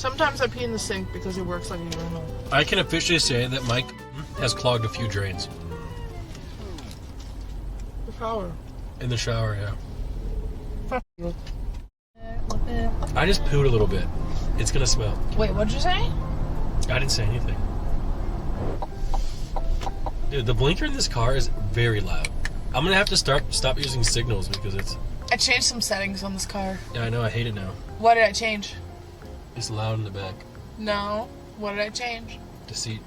Sometimes I pee in the sink because it works like a urinal. I can officially say that Mike has clogged a few drains. The shower. In the shower, yeah. Fuck you. I just pooed a little bit. It's gonna smell. Wait, what'd you say? I didn't say anything. Dude, the blinker in this car is very loud. I'm gonna have to stop using signals because it's... I changed some settings on this car. Yeah, I know, I hate it now. What did I change? It's loud in the back. No. What did I change? The seat.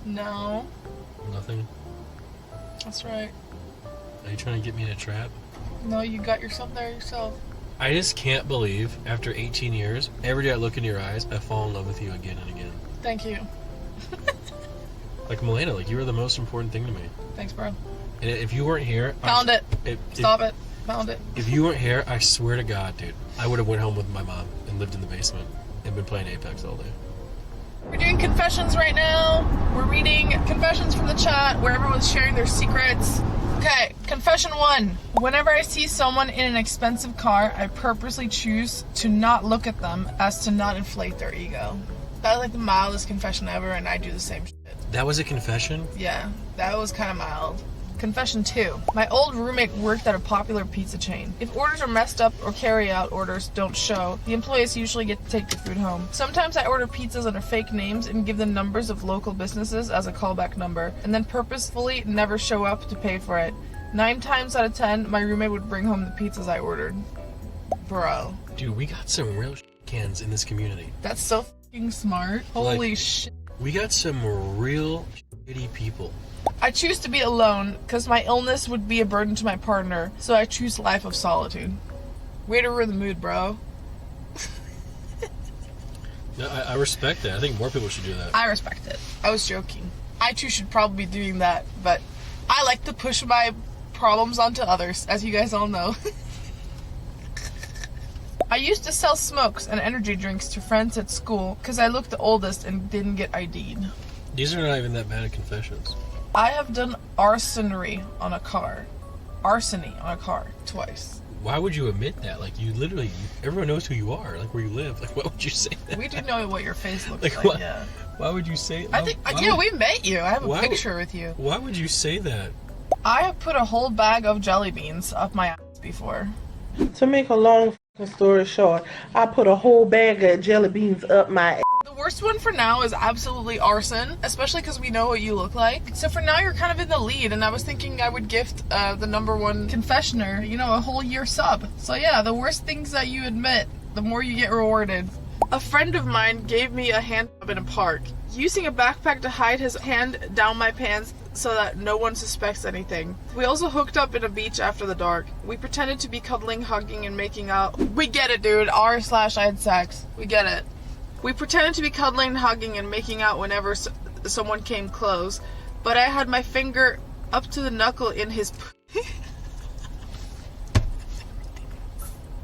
No. Nothing. That's right. Are you trying to get me in a trap? No, you got yourself there yourself. I just can't believe, after 18 years, every day I look into your eyes, I fall in love with you again and again. Thank you. Like Malena, like you were the most important thing to me. Thanks, bro. And if you weren't here... Found it. Stop it. Found it. If you weren't here, I swear to God, dude, I would have went home with my mom and lived in the basement and been playing Apex all day. We're doing confessions right now. We're reading confessions from the chat where everyone's sharing their secrets. Okay, confession 1. Whenever I see someone in an expensive car, I purposely choose to not look at them as to not inflate their ego. That's like the mildest confession ever, and I do the same shit. That was a confession? Yeah, that was kind of mild. Confession 2. My old roommate worked at a popular pizza chain. If orders are messed up or carry-out orders don't show, the employees usually get to take the food home. Sometimes I order pizzas under fake names and give them numbers of local businesses as a callback number, and then purposefully never show up to pay for it. 9 times out of 10, my roommate would bring home the pizzas I ordered. Bro. Dude, we got some real cans in this community. That's so fucking smart. Holy shit. We got some real shitty people. I choose to be alone because my illness would be a burden to my partner, so I choose life of solitude. Way to ruin the mood, bro. No, I respect that. I think more people should do that. I respect it. I was joking. I too should probably be doing that, but I like to push my problems onto others, as you guys all know. I used to sell smokes and energy drinks to friends at school because I looked the oldest and didn't get ID'd. These are not even that bad confessions. I have done arsonery on a car. Arsony on a car twice. Why would you admit that? Like, you literally, everyone knows who you are, like where you live. Like, why would you say that? We do know what your face looks like, why, yeah. Why would you say I think, yeah, we met you. I have a picture with you. Why would you say that? I have put a whole bag of jelly beans up my ass before. To make a long story short, I put a whole bag of jelly beans up my ass. The worst one for now is absolutely arson, especially because we know what you look like. So for now, you're kind of in the lead, and I was thinking I would gift the #1 confessioner, you know, a whole year sub. So yeah, the worse things that you admit, the more you get rewarded. A friend of mine gave me a hand job in a park, using a backpack to hide his hand down my pants so that no one suspects anything. We also hooked up in a beach after the dark. We pretended to be cuddling, hugging, and making out. We get it, dude. I had sex. We get it. We pretended to be cuddling, hugging, and making out whenever someone came close, but I had my finger up to the knuckle in his...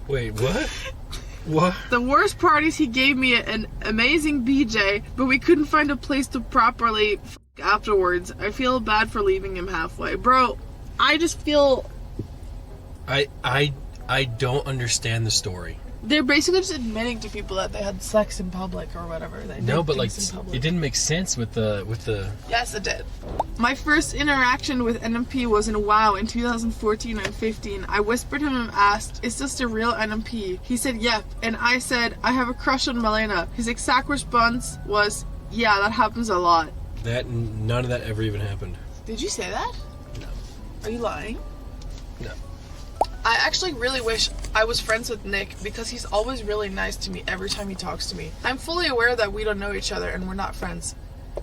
Wait, what? What? The worst part is he gave me an amazing BJ, but we couldn't find a place to properly afterwards. I feel bad for leaving him halfway. Bro, I just feel... I don't understand the story. They're basically just admitting to people that they had sex in public or whatever. No, but like, it didn't make sense with the... Yes, it did. My first interaction with NMP was in WoW in 2014 and 15. I whispered him and asked, "Is this the real NMP?" He said, "Yep." And I said, "I have a crush on Malena." His exact response was, "Yeah, that happens a lot." None of that ever even happened. Did you say that? No. Are you lying? No. I actually really wish I was friends with Nick because he's always really nice to me every time he talks to me. I'm fully aware that we don't know each other and we're not friends.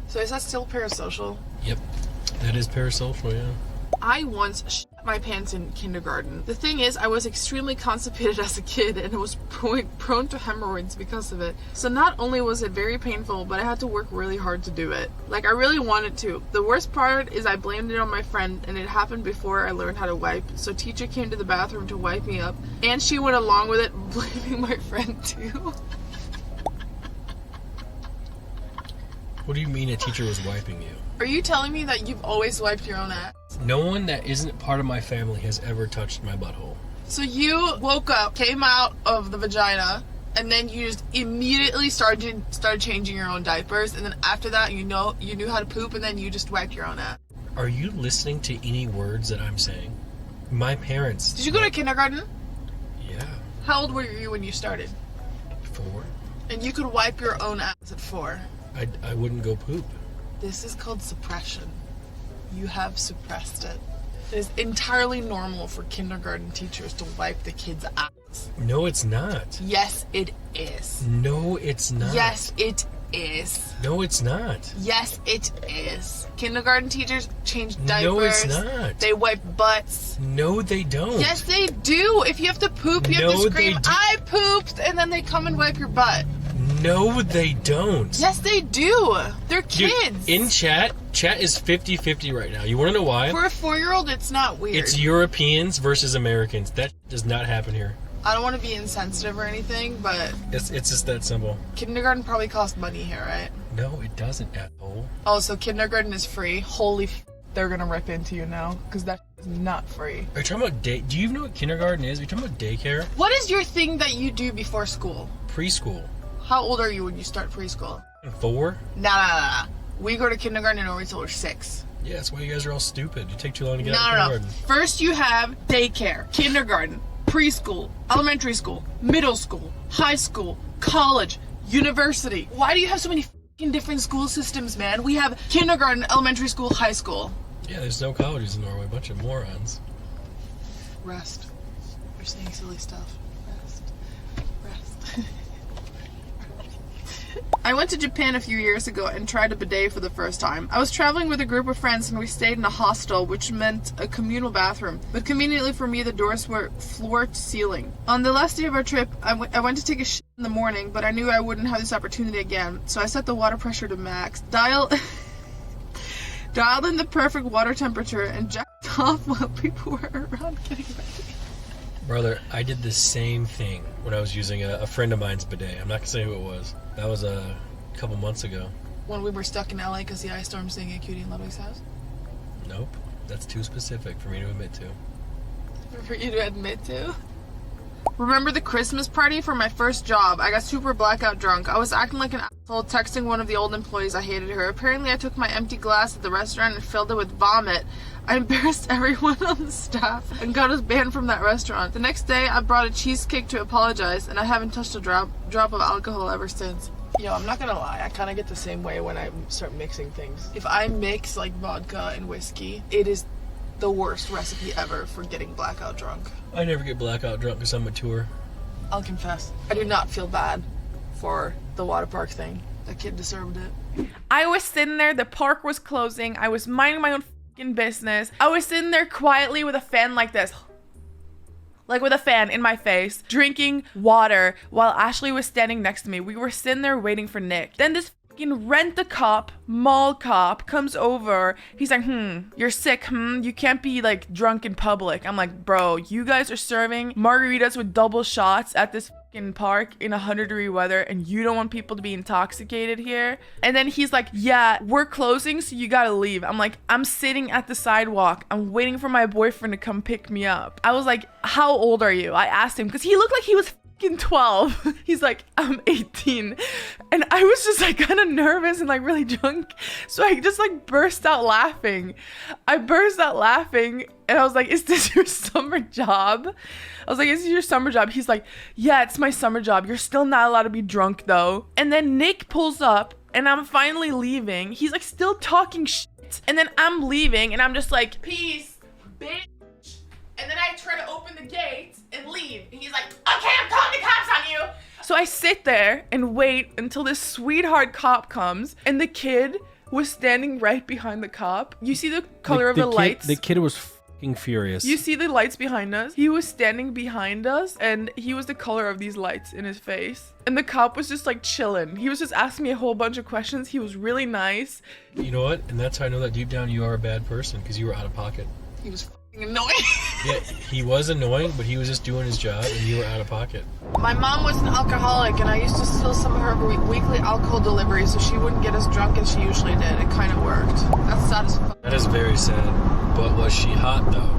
So is that still parasocial? Yep. That is parasocial, yeah. I once shit my pants in kindergarten. The thing is, I was extremely constipated as a kid and was prone to hemorrhoids because of it. So not only was it very painful, but I had to work really hard to do it. Like, I really wanted to. The worst part is I blamed it on my friend, and it happened before I learned how to wipe. So teacher came to the bathroom to wipe me up, and she went along with it, blaming my friend too. What do you mean a teacher was wiping you? Are you telling me that you've always wiped your own ass? No one that isn't part of my family has ever touched my butthole. So you woke up, came out of the vagina, and then you just immediately started changing your own diapers, and then after that you knew how to poop, and then you just wiped your own ass. Are you listening to any words that I'm saying? My parents. Did you go to kindergarten? Yeah. How old were you when you started? 4. And you could wipe your own ass at 4. I wouldn't go poop. This is called suppression. You have suppressed it. It is entirely normal for kindergarten teachers to wipe the kids' ass. No, it's not. Yes, it is. No, it's not. Yes, it is. No, it's not. Yes, it is. Kindergarten teachers change diapers. No, it's not. They wipe butts. No, they don't. Yes, they do. If you have to poop, you have to scream, I pooped, and then they come and wipe your butt. No, they don't. Yes, they do. They're kids. Dude, in chat is 50-50 right now. You want to know why? For a 4-year-old, it's not weird. It's Europeans versus Americans. That does not happen here. I don't want to be insensitive or anything, but It's just that simple. kindergarten probably costs money here, right? No, it doesn't at all. Oh, so kindergarten is free. Holy they're gonna rip into you now, because that is not free. Are you talking about do you even know what kindergarten is? Are you talking about daycare? What is your thing that you do before school? Preschool. How old are you when you start preschool? 4? Nah. We go to kindergarten and until we're 6. Yeah, that's why you guys are all stupid. You take too long to get out of No. kindergarten. First you have daycare, kindergarten, preschool, elementary school, middle school, high school, college, university. Why do you have so many f***ing different school systems, man? We have kindergarten, elementary school, high school. Yeah, there's no colleges in Norway. A bunch of morons. Rest. You're saying silly stuff. Rest. I went to Japan a few years ago and tried a bidet for the first time. I was traveling with a group of friends and we stayed in a hostel, which meant a communal bathroom. But conveniently for me, the doors were floor to ceiling. On the last day of our trip, I went to take a shit in the morning, but I knew I wouldn't have this opportunity again. So I set the water pressure to max, dialed in the perfect water temperature, and jacked off while people were around getting ready. Brother, I did the same thing when I was using a friend of mine's bidet. I'm not going to say who it was. That was a couple months ago. When we were stuck in LA because the ice storm staying at Cutie and Ludwig's house? Nope. That's too specific for me to admit to. For you to admit to? Remember the Christmas party for my first job? I got super blackout drunk. I was acting like an asshole, texting one of the old employees I hated her. Apparently I took my empty glass at the restaurant and filled it with vomit. I embarrassed everyone on the staff and got us banned from that restaurant. The next day I brought a cheesecake to apologize, and I haven't touched a drop of alcohol ever since. Yo, I'm not gonna lie, I kind of get the same way when I start mixing things. If I mix like vodka and whiskey, it is the worst recipe ever for getting blackout drunk. I never get blackout drunk because I'm mature. I'll confess, I do not feel bad for the water park thing. That kid deserved it. I was sitting there, the park was closing, I was minding my own f***ing business. I was sitting there quietly with a fan like this. Like with a fan in my face, drinking water while Ashley was standing next to me. We were sitting there waiting for Nick. Then this fucking rent-a-cop, mall cop comes over. He's like, you're sick, you can't be like drunk in public. I'm like, bro, you guys are serving margaritas with double shots at this fucking park in 100-degree weather and you don't want people to be intoxicated here? And then he's like, yeah, we're closing, so you gotta leave. I'm like, I'm sitting at the sidewalk. I'm waiting for my boyfriend to come pick me up. I was like, how old are you? I asked him because he looked like he was 12. He's like, I'm 18. And I was just like kind of nervous and like really drunk. So I just like burst out laughing. And I was like, is this your summer job? I was like, is this your summer job? He's like, yeah, it's my summer job. You're still not allowed to be drunk though. And then Nick pulls up and I'm finally leaving. He's like still talking shit. And then I'm leaving and I'm just like, peace, bitch. And then I try to open the gate and leave. And he's like, okay, I'm calling the cops on you. So I sit there and wait until this sweetheart cop comes. And the kid was standing right behind the cop. You see the color of the lights? The kid was fucking furious. You see the lights behind us? He was standing behind us and he was the color of these lights in his face. And the cop was just like chilling. He was just asking me a whole bunch of questions. He was really nice. You know what? And that's how I know that deep down you are a bad person because you were out of pocket. He was annoying. Yeah, he was annoying, but he was just doing his job and you were out of pocket. My mom was an alcoholic and I used to steal some of her weekly alcohol deliveries so she wouldn't get as drunk as she usually did. It kind of worked. That's sad as fuck. That is very sad. But was she hot though?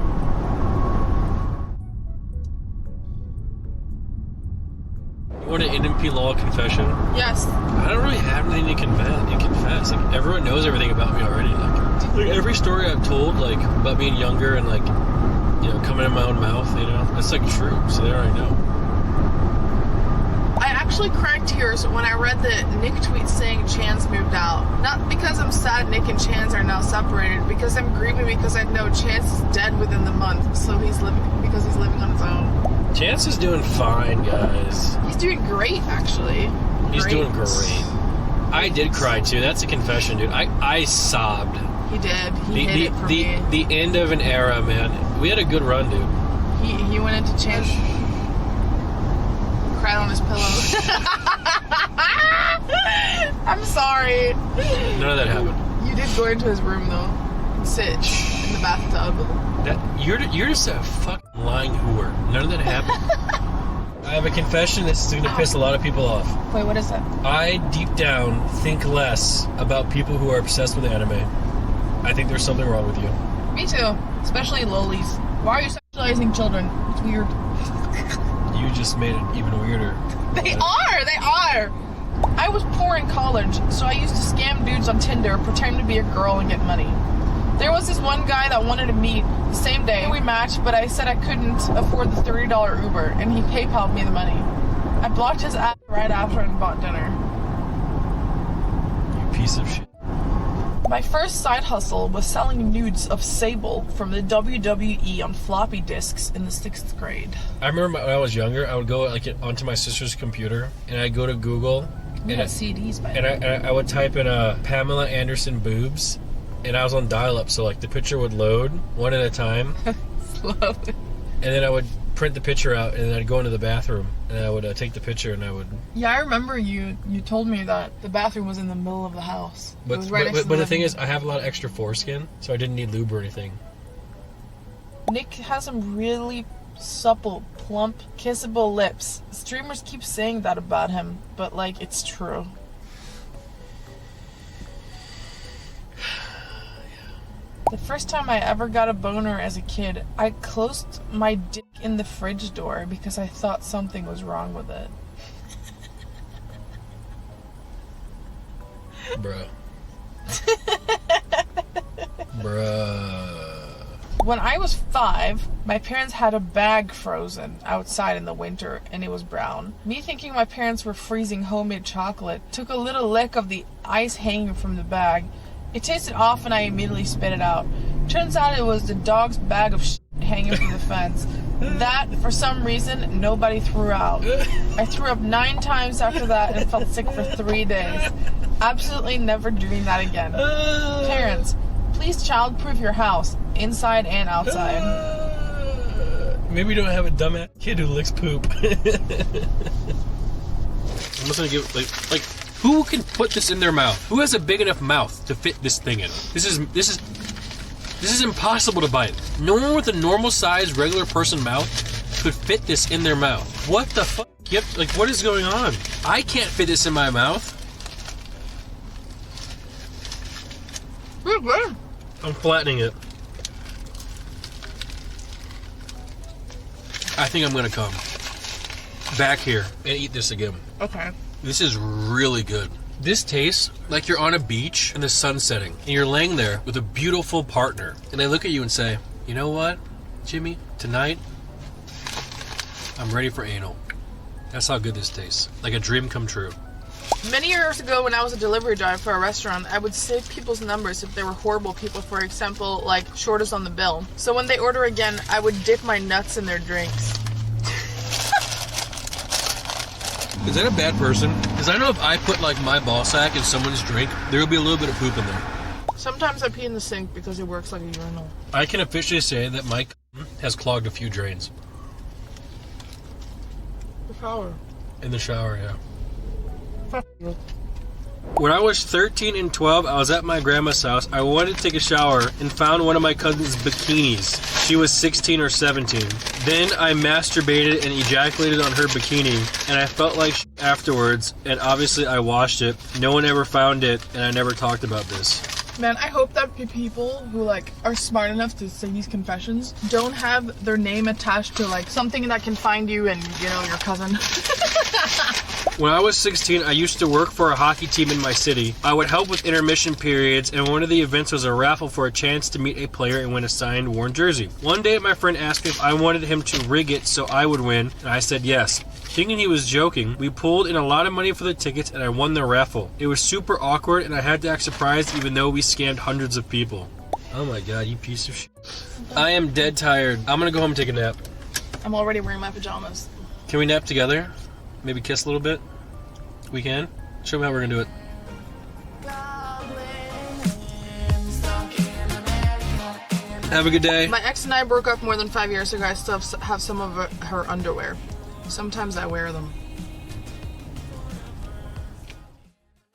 want an Nmplol confession? Yes. I don't really have anything to confess. Like, everyone knows everything about me already. Like every story I've told, like, about being younger and, like, you know, coming in my own mouth, you know, that's, like, true. So they already know. I actually cried tears when I read the Nick tweet saying Chan's moved out. Not because I'm sad Nick and Chan's are now separated, because I'm grieving because I know Chance is dead within the month, so he's living on his own. Chance is doing fine, guys. He's doing great, actually. He's doing great. I did cry too. That's a confession, dude. I sobbed. He did. He hid it for me. The end of an era, man. We had a good run, dude. He went into Chance. Cried on his pillow. I'm sorry. None of that happened. You did go into his room though and sit in the bathtub. You're just a fucking lying whore. None of that happened. I have a confession. This is going to piss a lot of people off. Wait, what is it? I deep down think less about people who are obsessed with anime. I think there's something wrong with you. Me too, especially lolis. Why are you sexualizing children? It's weird. You just made it even weirder. They are! I was poor in college, so I used to scam dudes on Tinder, pretend to be a girl and get money. There was this one guy that wanted to meet the same day we matched, but I said I couldn't afford the $30 Uber, and he PayPal'd me the money. I blocked his ass right after and bought dinner. You piece of shit. My first side hustle was selling nudes of Sable from the WWE on floppy disks in the 6th grade. I remember when I was younger, I would go like onto my sister's computer and I'd go to Google. We had CDs by and I would type in Pamela Anderson boobs, and I was on dial-up, so like the picture would load one at a time. Slowly. And then I would print the picture out, and then I'd go into the bathroom, and I would take the picture, and I would... Yeah, I remember you told me that the bathroom was in the middle of the house. It was right next to the thing is, I have a lot of extra foreskin, so I didn't need lube or anything. Nick has some really supple, plump, kissable lips. Streamers keep saying that about him, but, like, it's true. The first time I ever got a boner as a kid, I closed my dick in the fridge door because I thought something was wrong with it. Bruh. Bruh. When I was 5, my parents had a bag frozen outside in the winter, and it was brown. Me thinking my parents were freezing homemade chocolate, took a little lick of the ice hanging from the bag. It tasted off and I immediately spit it out. Turns out it was the dog's bag of shit hanging from the fence. That, for some reason, nobody threw out. I threw up 9 times after that and felt sick for 3 days. Absolutely never doing that again. Parents, please childproof your house, inside and outside. Maybe you don't have a dumbass kid who licks poop. I'm just gonna give like who can put this in their mouth? Who has a big enough mouth to fit this thing in? This is impossible to bite. No one with a normal sized regular person mouth could fit this in their mouth. What the fuck? Yep, like what is going on? I can't fit this in my mouth. I'm flattening it. I think I'm gonna come back here and eat this again. Okay. This is really good. This tastes like you're on a beach and the sun's setting, and you're laying there with a beautiful partner, and they look at you and say, you know what, Jimmy, tonight, I'm ready for anal. That's how good this tastes. Like a dream come true. Many years ago when I was a delivery driver for a restaurant, I would save people's numbers if they were horrible people, for example, like shortest on the bill. So when they order again, I would dip my nuts in their drinks. Is that a bad person? Because I know if I put like my ball sack in someone's drink, there will be a little bit of poop in there. Sometimes I pee in the sink because it works like a urinal. I can officially say that my has clogged a few drains. The shower. In the shower, yeah. Fuck you. When I was 13 and 12, I was at my grandma's house. I wanted to take a shower and found one of my cousin's bikinis. She was 16 or 17. Then I masturbated and ejaculated on her bikini, and I felt like shit afterwards, and obviously I washed it. No one ever found it, and I never talked about this. Man, I hope that people who like are smart enough to say these confessions don't have their name attached to like something that can find you and, you know, your cousin. When I was 16, I used to work for a hockey team in my city. I would help with intermission periods, and one of the events was a raffle for a chance to meet a player and win a signed worn jersey. One day, my friend asked me if I wanted him to rig it so I would win, and I said yes. Thinking he was joking, we pulled in a lot of money for the tickets, and I won the raffle. It was super awkward, and I had to act surprised even though we scammed hundreds of people. Oh my god, you piece of shit. I am dead tired. I'm gonna go home and take a nap. I'm already wearing my pajamas. Can we nap together? Maybe kiss a little bit? We can? Show me how we're gonna do it. Have a good day. My ex and I broke up more than 5 years ago. I still have some of her underwear. Sometimes I wear them.